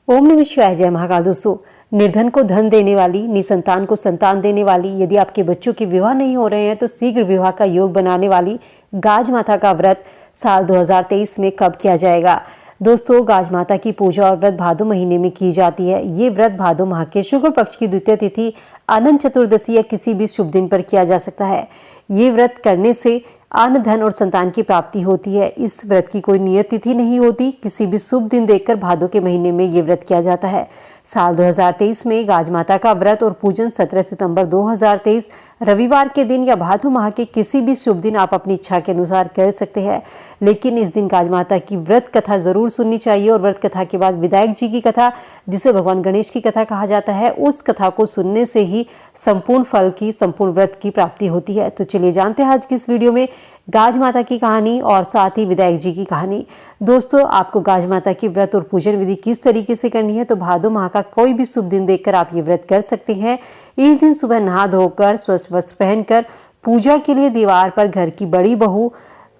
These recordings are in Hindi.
ओम नमः शिवाय। जय महाकाल। दोस्तों, निर्धन को धन देने वाली, निसंतान को संतान देने वाली, यदि आपके बच्चों के विवाह नहीं हो रहे हैं तो शीघ्र विवाह का योग बनाने वाली गाज माता का व्रत साल 2023 में कब किया जाएगा। दोस्तों, गाज माता की पूजा और व्रत भादो महीने में की जाती है। ये व्रत भादो माह के शुक्ल पक्ष की द्वितीय तिथि अनंत चतुर्दशी या किसी भी शुभ दिन पर किया जा सकता है। ये व्रत करने से अन्न, धन और संतान की प्राप्ति होती है। इस व्रत की कोई नियत तिथि नहीं होती, किसी भी शुभ दिन देखकर भादों के महीने में ये व्रत किया जाता है। साल 2023 में गाज माता का व्रत और पूजन 17 सितंबर 2023 रविवार के दिन या भादो माह के किसी भी शुभ दिन आप अपनी इच्छा के अनुसार कर सकते हैं। लेकिन इस दिन गाज माता की व्रत कथा जरूर सुननी चाहिए और व्रत कथा के बाद विनायक जी की कथा, जिसे भगवान गणेश की कथा कहा जाता है, उस कथा को सुनने से ही संपूर्ण फल की, संपूर्ण व्रत की प्राप्ति होती है। तो चलिए जानते हैं आज की इस वीडियो में गाज माता की कहानी और साथ ही विनायक जी की कहानी। दोस्तों, आपको गाज माता की व्रत और पूजन विधि किस तरीके से करनी है, तो भादो माह का कोई भी शुभ दिन देखकर आप ये व्रत कर सकते हैं। इस दिन सुबह नहा धोकर स्वस्थ वस्त्र पहनकर पूजा के लिए दीवार पर घर की बड़ी बहू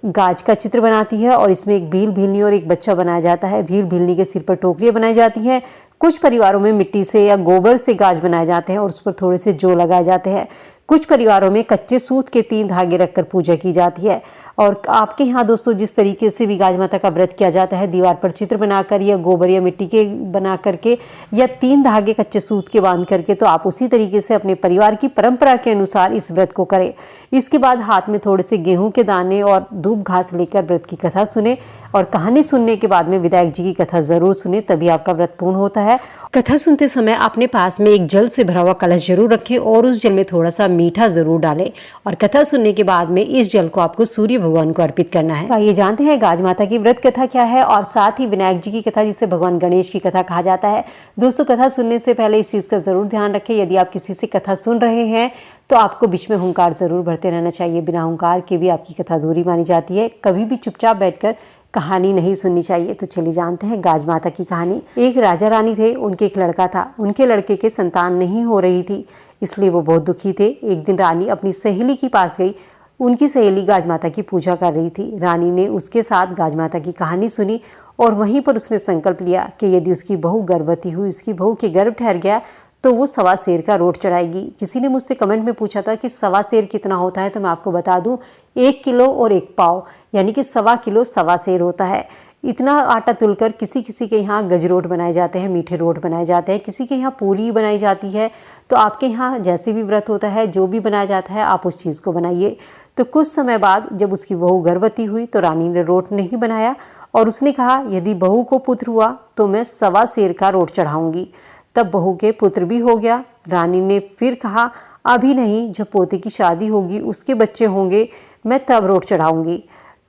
गाज का चित्र बनाती है और इसमें एक भील, भीलनी और एक बच्चा बनाया जाता है। भील, भीलनी के सिर पर टोकरियां बनाई जाती हैं। कुछ परिवारों में मिट्टी से या गोबर से गाज बनाए जाते हैं और उस पर थोड़े से जौ लगाए जाते हैं। कुछ परिवारों में कच्चे सूत के 3 धागे रखकर पूजा की जाती है। और आपके यहाँ दोस्तों जिस तरीके से भी गाज माता का व्रत किया जाता है, दीवार पर चित्र बनाकर या गोबर या मिट्टी के बना करके या 3 धागे कच्चे सूत के बांध करके, तो आप उसी तरीके से अपने परिवार की परंपरा के अनुसार इस व्रत को करें। इसके बाद हाथ में थोड़े से गेहूं के दाने और धूप घास लेकर व्रत की कथा सुने और कहानी सुनने के बाद में विनायक जी की कथा जरूर सुने, तभी आपका व्रत पूर्ण होता है। कथा सुनते समय अपने पास में एक जल से भरा हुआ कलश जरूर रखें और उस जल में थोड़ा सा मीठा जरूर डालें और कथा सुनने के बाद में इस जल को आपको सूर्य भगवान को अर्पित करना है। आइए जानते हैं गाज माता की व्रत कथा क्या है और साथ ही विनायक जी की कथा, जिसे भगवान गणेश की कथा कहा जाता है। दोस्तों, कथा सुनने से पहले इस चीज का जरूर ध्यान रखें, यदि आप किसी से कथा सुन रहे हैं तो आपको बीच में हुंकार जरूर भरते रहना चाहिए। बिना हुंकार के भी आपकी कथा अधूरी मानी जाती है। कभी भी चुपचाप बैठकर कहानी नहीं सुननी चाहिए। तो चलिए जानते हैं गाज माता की कहानी। एक राजा रानी थे, उनके एक लड़का था। उनके लड़के के संतान नहीं हो रही थी, इसलिए वो बहुत दुखी थे। एक दिन रानी अपनी सहेली के पास गई। उनकी सहेली गाज माता की पूजा कर रही थी। रानी ने उसके साथ गाज माता की कहानी सुनी और वहीं पर उसने संकल्प लिया कि यदि उसकी बहू गर्भवती हुई, उसकी बहू के गर्भ ठहर गया तो वो 1.25 सेर का रोट चढ़ाएगी। किसी ने मुझसे कमेंट में पूछा था कि 1.25 सेर कितना होता है, तो मैं आपको बता दूं 1 किलो और 1 पाव, यानी कि 1.25 किलो 1.25 सेर होता है। इतना आटा तुलकर किसी किसी के यहाँ गजरोट बनाए जाते हैं, मीठे रोट बनाए जाते हैं, किसी के यहाँ पूरी बनाई जाती है। तो आपके यहाँ जैसे भी व्रत होता है, जो भी बनाया जाता है, आप उस चीज़ को बनाइए। तो कुछ समय बाद जब उसकी बहू गर्भवती हुई तो रानी ने रोट नहीं बनाया और उसने कहा यदि बहू को पुत्र हुआ तो मैं 1.25 सेर का रोट चढ़ाऊंगी। तब बहू के पुत्र भी हो गया। रानी ने फिर कहा अभी नहीं, जब पोते की शादी होगी, उसके बच्चे होंगे, मैं तब रोट चढ़ाऊंगी।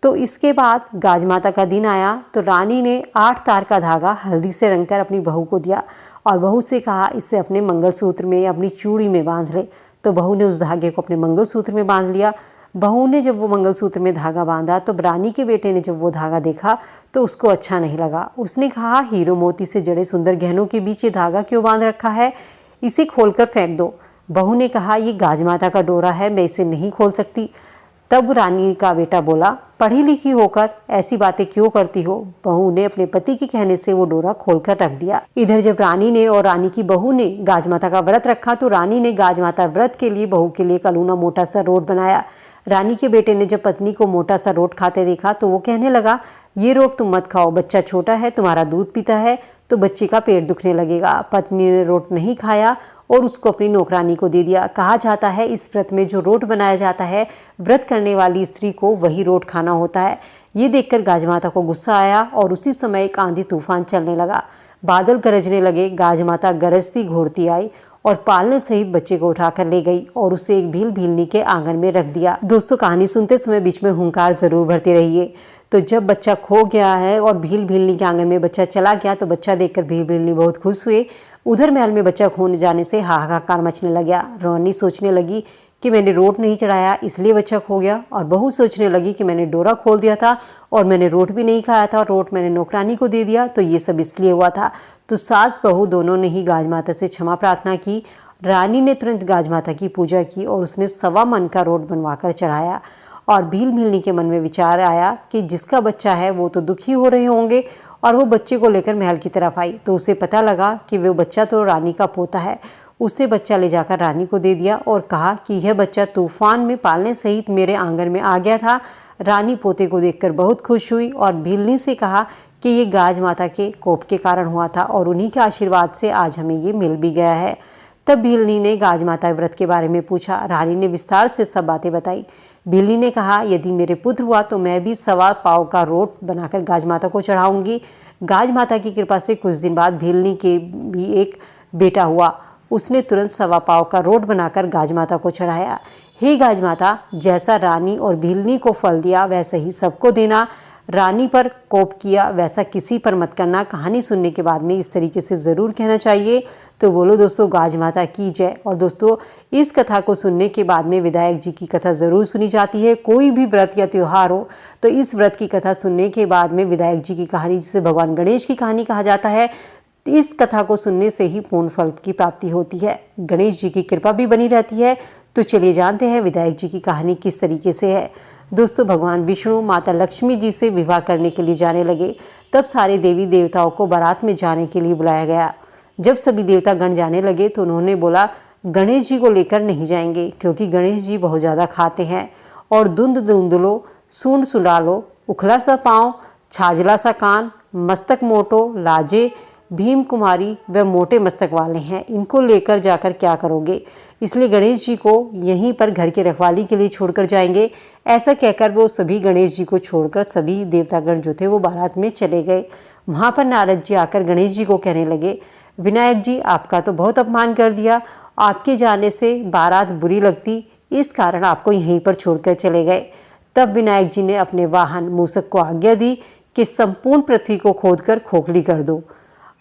तो इसके बाद गाज माता का दिन आया तो रानी ने 8 तार का धागा हल्दी से रंगकर अपनी बहू को दिया और बहू से कहा इसे अपने मंगलसूत्र में या अपनी चूड़ी में बांध ले। तो बहू ने उस धागे को अपने मंगलसूत्र में बांध लिया। बहू ने जब वो मंगलसूत्र में धागा बांधा तो रानी के बेटे ने जब वो धागा देखा तो उसको अच्छा नहीं लगा। उसने कहा हीरो मोती से जड़े सुंदर गहनों के बीच ये धागा क्यों बांध रखा है, इसे खोलकर फेंक दो। बहू ने कहा ये गाज माता का डोरा है, मैं इसे नहीं खोल सकती। तब रानी का बेटा बोला पढ़ी लिखी होकर ऐसी बातें क्यों करती हो। बहू ने अपने पति के कहने से वो डोरा खोलकर रख दिया। इधर जब रानी ने और रानी की बहू ने गाज माता का व्रत रखा तो रानी ने गाज माता व्रत के लिए बहू के लिए कलूना मोटा सा रोट बनाया। रानी के बेटे ने जब पत्नी को मोटा सा रोट खाते देखा तो वो कहने लगा ये रोट तुम मत खाओ, बच्चा छोटा है, तुम्हारा दूध पीता है तो बच्चे का पेट दुखने लगेगा। पत्नी ने रोट नहीं खाया और उसको अपनी नौकरानी को दे दिया। कहा जाता है इस व्रत में जो रोट बनाया जाता है, व्रत करने वाली स्त्री को वही रोट खाना होता है। ये देखकर गाज माता को गुस्सा आया और उसी समय एक आंधी तूफान चलने लगा। बादल गरजने लगे। गाज माता गरजती घोड़ती आई और पालने सहित बच्चे को उठाकर ले गई और उसे एक भील, भीलनी के आंगन में रख दिया। दोस्तों, कहानी सुनते समय बीच में हुंकार जरूर भरते रहिए। तो जब बच्चा खो गया है और भील, भीलनी के आंगन में बच्चा चला गया तो बच्चा देखकर भील, भीलनी बहुत खुश हुए। उधर महल में बच्चा खो जाने से हाहाकार मचने लगा। रानी सोचने लगी कि मैंने रोट नहीं चढ़ाया इसलिए बच्चा खो गया, और बहू सोचने लगी कि मैंने डोरा खोल दिया था और मैंने रोट भी नहीं खाया था और रोट मैंने नौकरानी को दे दिया, तो ये सब इसलिए हुआ था। तो सास बहू दोनों ने ही गाज माता से क्षमा प्रार्थना की। रानी ने तुरंत गाज माता की पूजा की और उसने 1.25 मन का रोट बनवाकर चढ़ाया और भील, भीलनी के मन में विचार आया कि जिसका बच्चा है वो तो दुखी हो रहे होंगे और वो बच्चे को लेकर महल की तरफ आई तो उसे पता लगा कि वो बच्चा तो रानी का पोता है। उससे बच्चा ले जाकर रानी को दे दिया और कहा कि यह बच्चा तूफान में पालने सहित मेरे आंगन में आ गया था। रानी पोते को देखकर बहुत खुश हुई और भीलनी से कहा कि ये गाज माता के कोप के कारण हुआ था और उन्हीं के आशीर्वाद से आज हमें ये मिल भी गया है। तब भीलनी ने गाज माता व्रत के बारे में पूछा। रानी ने विस्तार से सब बातें बताई। भीलनी ने कहा, यदि मेरे पुत्र हुआ तो मैं भी 1.25 पाव का रोट बनाकर गाज माता को चढ़ाऊंगी। गाज माता की कृपा से कुछ दिन बाद भीलनी के भी एक बेटा हुआ। उसने तुरंत 1.25 पाव का रोट बनाकर गाज माता को चढ़ाया। हे गाज माता, जैसा रानी और भीलनी को फल दिया वैसा ही सबको देना। रानी पर कोप किया वैसा किसी पर मत करना। कहानी सुनने के बाद में इस तरीके से ज़रूर कहना चाहिए। तो बोलो दोस्तों, गाज माता की जय। और दोस्तों, इस कथा को सुनने के बाद में विधायक जी की कथा ज़रूर सुनी जाती है। कोई भी व्रत या त्यौहार हो तो इस व्रत की कथा सुनने के बाद में विधायक जी की कहानी, जिसे भगवान गणेश की कहानी कहा जाता है, इस कथा को सुनने से ही पूर्ण फल की प्राप्ति होती है। गणेश जी की कृपा भी बनी रहती है। तो चलिए जानते हैं विधायक जी की कहानी किस तरीके से है। दोस्तों, भगवान विष्णु माता लक्ष्मी जी से विवाह करने के लिए जाने लगे। तब सारे देवी देवताओं को बारात में जाने के लिए बुलाया गया। जब सभी देवता गण जाने लगे तो उन्होंने बोला, गणेश जी को लेकर नहीं जाएंगे क्योंकि गणेश जी बहुत ज़्यादा खाते हैं और धुंध धुंधलो, सूंड सुलालो, उखला सा पाँव, छाजला सा कान, मस्तक मोटो, लाजे, भीम कुमारी व मोटे मस्तक वाले हैं। इनको लेकर जाकर क्या करोगे? इसलिए गणेश जी को यहीं पर घर की रखवाली के लिए छोड़कर जाएंगे। ऐसा कहकर वो सभी गणेश जी को छोड़कर सभी देवतागण जो थे वो बारात में चले गए। वहाँ पर नारद जी आकर गणेश जी को कहने लगे, विनायक जी, आपका तो बहुत अपमान कर दिया। आपके जाने से बारात बुरी लगती, इस कारण आपको यहीं पर छोड़कर चले गए। तब विनायक जी ने अपने वाहन मूसक को आज्ञा दी कि संपूर्ण पृथ्वी को खोदकर खोखली कर दो।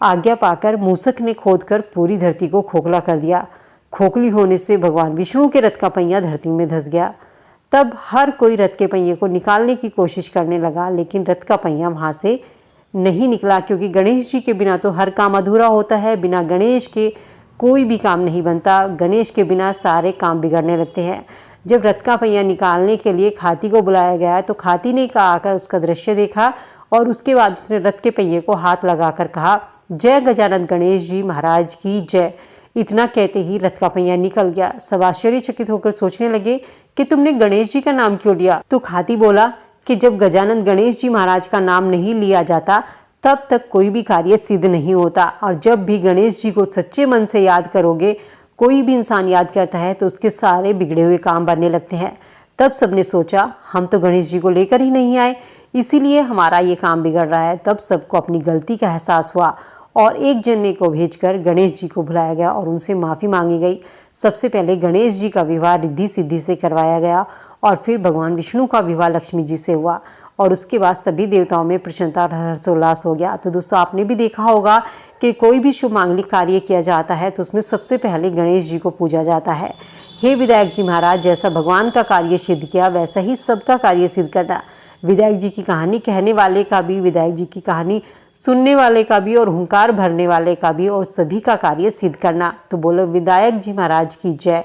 आज्ञा पाकर मूसक ने खोदकर पूरी धरती को खोखला कर दिया। खोखली होने से भगवान विष्णु के रथ का पहिया धरती में धंस गया। तब हर कोई रथ के पहिए को निकालने की कोशिश करने लगा, लेकिन रथ का पहिया वहाँ से नहीं निकला, क्योंकि गणेश जी के बिना तो हर काम अधूरा होता है। बिना गणेश के कोई भी काम नहीं बनता। गणेश के बिना सारे काम बिगड़ने लगते हैं। जब रथ का पहिया निकालने के लिए खाती को बुलाया गया तो खाती ने आकर उसका दृश्य देखा और उसके बाद उसने रथ के पहिए को हाथ लगाकर कहा, जय गजानन गणेश जी महाराज की जय। इतना कहते ही रथ का पहिया निकल गया। सब आश्चर्यचकित होकर सोचने लगे कि तुमने गणेश जी का नाम क्यों लिया? तो खाती बोला कि जब गजानन गणेश जी महाराज का नाम नहीं लिया जाता तब तक कोई भी कार्य सिद्ध नहीं होता, और जब भी गणेश जी को सच्चे मन से याद करोगे, कोई भी इंसान याद करता है तो उसके सारे बिगड़े हुए काम बनने लगते हैं। तब सबने सोचा, हम तो गणेश जी को लेकर ही नहीं आए, इसीलिए हमारा ये काम बिगड़ रहा है। तब सबको अपनी गलती का एहसास हुआ और एक जने को भेजकर गणेश जी को बुलाया गया और उनसे माफ़ी मांगी गई। सबसे पहले गणेश जी का विवाह रिद्धि सिद्धि से करवाया गया और फिर भगवान विष्णु का विवाह लक्ष्मी जी से हुआ और उसके बाद सभी देवताओं में प्रसन्नता और हर्षोल्लास हो गया। तो दोस्तों, आपने भी देखा होगा कि कोई भी शुभ मांगलिक कार्य किया जाता है तो उसमें सबसे पहले गणेश जी को पूजा जाता है। हे विधायक जी महाराज, जैसा भगवान का कार्य सिद्ध किया वैसा ही सबका कार्य सिद्ध करना। विधायक जी की कहानी कहने वाले का भी, विधायक जी की कहानी सुनने वाले का भी और हुंकार भरने वाले का भी, और सभी का कार्य सिद्ध करना। तो बोलो विधायक जी महाराज की जय।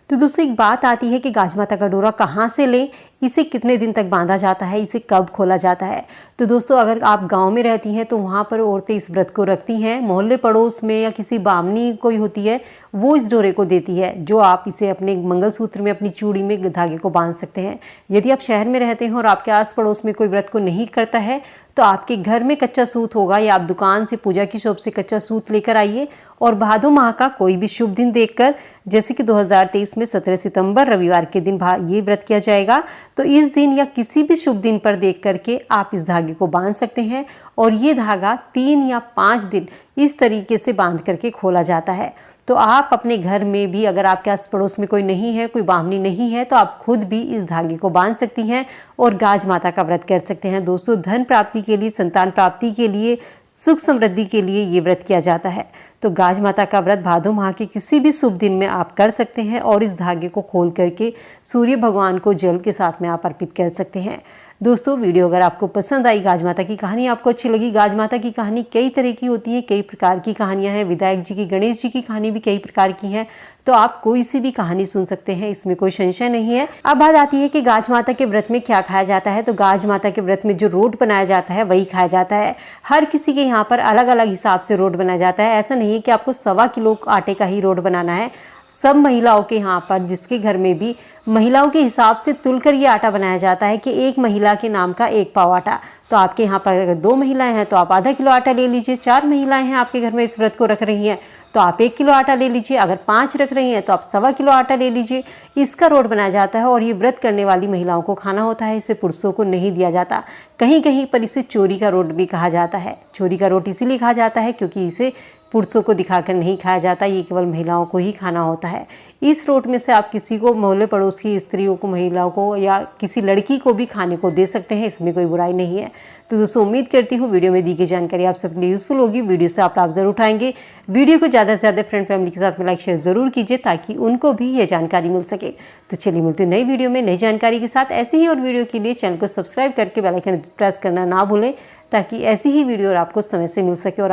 तो दोस्तों, एक बात आती है कि गाज माता का डोरा कहाँ से लें, इसे कितने दिन तक बांधा जाता है, इसे कब खोला जाता है। तो दोस्तों, अगर आप गांव में रहती हैं तो वहाँ पर औरतें इस व्रत को रखती हैं। मोहल्ले पड़ोस में या किसी बामनी कोई होती है, वो इस डोरे को देती है, जो आप इसे अपने मंगलसूत्र में, अपनी चूड़ी में धागे को बांध सकते हैं। यदि आप शहर में रहते हैं और आपके आस पड़ोस में कोई व्रत को नहीं करता है तो आपके घर में कच्चा सूत होगा या आप दुकान से, पूजा की शॉप से कच्चा सूत लेकर आइए और भादो माह का कोई भी शुभ दिन देखकर, जैसे कि 2023 में 17 सितंबर रविवार के दिन ये व्रत किया जाएगा, तो इस दिन या किसी भी शुभ दिन पर देख करके आप इस धागे को बांध सकते हैं। और ये धागा 3 या 5 दिन इस तरीके से बांध करके खोला जाता है। तो आप अपने घर में भी, अगर आपके आस पड़ोस में कोई नहीं है, कोई बामनी नहीं है, तो आप खुद भी इस धागे को बांध सकती हैं और गाज माता का व्रत कर सकते हैं। दोस्तों, धन प्राप्ति के लिए, संतान प्राप्ति के लिए, सुख समृद्धि के लिए ये व्रत किया जाता है। तो गाज माता का व्रत भादो माह के किसी भी शुभ दिन में आप कर सकते हैं और इस धागे को खोल करके सूर्य भगवान को जल के साथ में आप अर्पित कर सकते हैं। दोस्तों वीडियो अगर आपको पसंद आई, गाज माता की कहानी आपको अच्छी लगी, गाज माता की कहानी कई तरह की होती है, कई प्रकार की कहानियां हैं, विधायक जी की, गणेश जी की कहानी भी कई प्रकार की है, तो आप कोई सी भी कहानी सुन सकते हैं, इसमें कोई संशय नहीं है। अब बात आती है कि गाज माता के व्रत में क्या खाया जाता है। तो गाज माता के व्रत में जो रोट बनाया जाता है वही खाया जाता है। हर किसी के यहाँ पर अलग अलग हिसाब से रोट बनाया जाता है। ऐसा नहीं है कि आपको 1.25 किलो आटे का ही रोट बनाना है। सब महिलाओं के यहाँ पर, जिसके घर में भी महिलाओं के हिसाब से तुलकर ये आटा बनाया जाता है कि एक महिला के नाम का 1 पाव आटा। तो आपके यहाँ पर अगर 2 महिलाएं हैं तो आप आधा किलो आटा ले लीजिए। 4 महिलाएं हैं आपके घर में इस व्रत को रख रही हैं तो आप 1 किलो आटा ले लीजिए। अगर 5 रख रही हैं तो आप 1.25 किलो आटा ले लीजिए। इसका रोट बनाया जाता है और ये व्रत करने वाली महिलाओं को खाना होता है, इसे पुरुषों को नहीं दिया जाता। कहीं कहीं पर इसे चोरी का रोट भी कहा जाता है। चोरी का रोट इसीलिए कहा जाता है क्योंकि इसे पुरुषों को दिखाकर नहीं खाया जाता, ये केवल महिलाओं को ही खाना होता है। इस रोट में से आप किसी को, मोहल्ले पड़ोस की स्त्रियों को, महिलाओं को या किसी लड़की को भी खाने को दे सकते हैं, इसमें कोई बुराई नहीं है। तो दोस्तों उम्मीद करती हूँ वीडियो में दी गई जानकारी आप सबके लिए यूजफुल होगी। वीडियो से आप लाभ जरूर उठाएंगे। वीडियो को ज़्यादा से ज़्यादा फ्रेंड फैमिली के साथ में लाइक शेयर जरूर कीजिए ताकि उनको भी ये जानकारी मिल सके। तो चलिए मिलते हैं नई वीडियो में नई जानकारी के साथ। ऐसे ही और वीडियो के लिए चैनल को सब्सक्राइब करके बेल आइकन प्रेस करना ना भूलें ताकि ऐसी ही वीडियो आपको समय से मिल सके और